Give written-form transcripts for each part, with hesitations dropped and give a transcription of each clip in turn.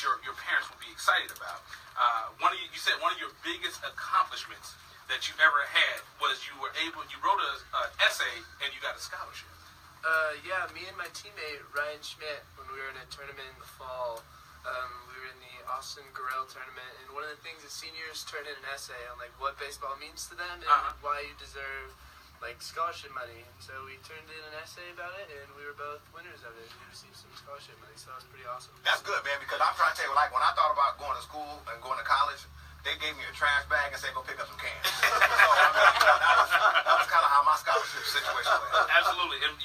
your parents will be excited about. You said one of your biggest accomplishments that you ever had was you wrote an essay and you got a scholarship. Yeah, me and my teammate Ryan Schmidt, when we were in a tournament in the fall, we were in the Austin Gorell tournament, and one of the things is seniors turn in an essay on like what baseball means to them and why you deserve like scholarship money. So we turned in an essay about it, and we were both winners of it. We received some scholarship money, so that was pretty awesome. That's good, man, because I'm trying to tell you, like, when I thought about going to school and going to college, they gave me a trash bag and said, go pick up some cans. So, I mean, that was kind of how my scholarship situation went. Absolutely. And,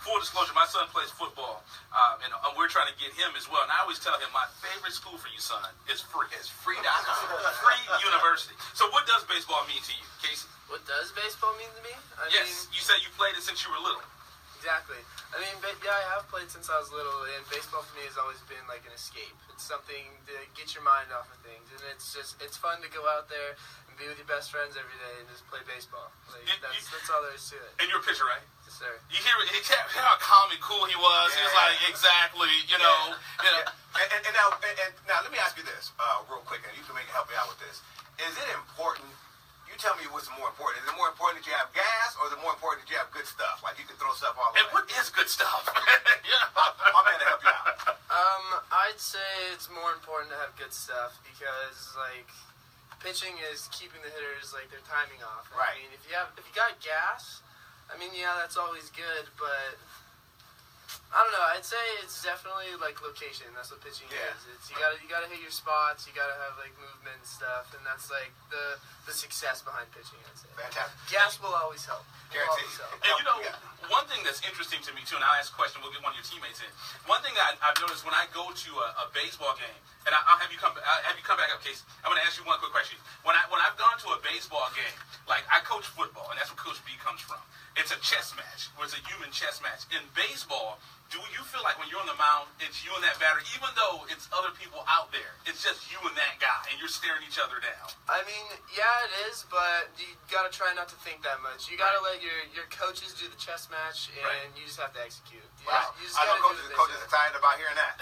full disclosure, my son plays football, and we're trying to get him as well. And I always tell him, my favorite school for you, son, is free. It's free.com. Free university. So what does baseball mean to you, Casey? What does baseball mean to me? I mean, you said you played it since you were little. Exactly. I mean, yeah, I have played since I was little, and baseball for me has always been like an escape. It's something to get your mind off of things, and it's fun to go out there and be with your best friends every day and just play baseball. Like, that's all there is to it. And you're a pitcher, right? Yes, sir. You hear how calm and cool he was? Yeah. He was like, exactly, And now let me ask you this real quick, and you can help me out with this. Is it important? You tell me what's more important. Is it more important that you have gas, or is it more important that you have good stuff? Like you can throw stuff all the way. And what is good stuff? My man to help you out. I'd say it's more important to have good stuff because, like, pitching is keeping the hitters, like, their timing off. Right. I mean, if you got gas, I mean, yeah, that's always good, but I don't know. I'd say it's definitely like location. That's what pitching is. It's you gotta hit your spots. You gotta have like movement and stuff, and that's like the success behind pitching. I'd say. Fantastic. Gas will always help. Guaranteed. And one thing that's interesting to me too, and I'll ask a question. We'll get one of your teammates in. One thing I've noticed when I go to a baseball game, and I'll have you come back up, Casey. I'm gonna ask you one quick question. When I've gone to a baseball game, like I coach football, and that's where Coach B comes from. It's a chess match. It's a human chess match. In baseball, do you feel like when you're on the mound, it's you and that batter, even though it's other people out there, it's just you and that guy, and you're staring each other down? I mean, yeah, it is, but you got to try not to think that much. You got to let your coaches do the chess match, and you just have to execute. You just I know coaches are excited about hearing that.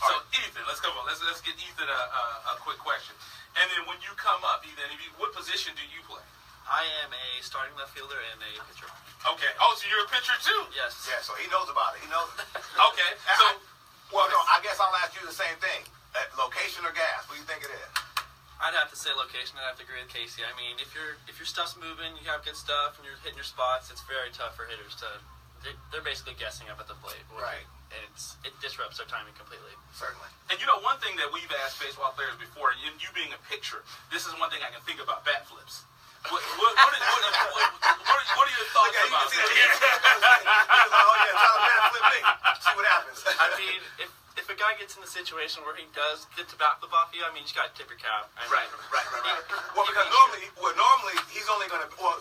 So, Ethan, let's go on. Let's get Ethan a quick question. And then when you come up, Ethan, what position do you play? I am a starting left fielder and a pitcher. Okay. Oh, so you're a pitcher too? Yes. Yeah, so he knows about it. He knows it. Okay. So, I guess I'll ask you the same thing. Location or gas? What do you think it is? I'd have to say location. I'd have to agree with Casey. I mean, if your stuff's moving, you have good stuff, and you're hitting your spots, it's very tough for hitters to. They're basically guessing up at the plate. Right. And it disrupts their timing completely. Certainly. And one thing that we've asked baseball players before, and you being a pitcher, this is one thing I can think about: bat flips. What are your thoughts about that? See what happens. I mean, if a guy gets in the situation where he does get to bat flip off you, I mean, you just got to tip your cap. Right. Well, because normally he's only going to. Well,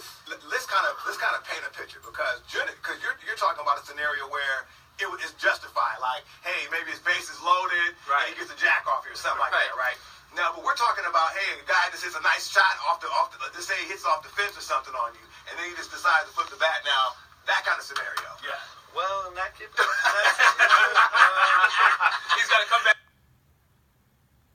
let's kind of paint a picture because you're talking about a scenario where it's justified. Like, hey, maybe his base is loaded, and he gets a jack off you or something like that, right? Now, but we're talking about, hey, a guy just hits a nice shot off the let's say he hits off the fence or something on you, and then he just decides to flip the bat. Now, that kind of scenario. Yeah. Well, in that case, he's got to come back.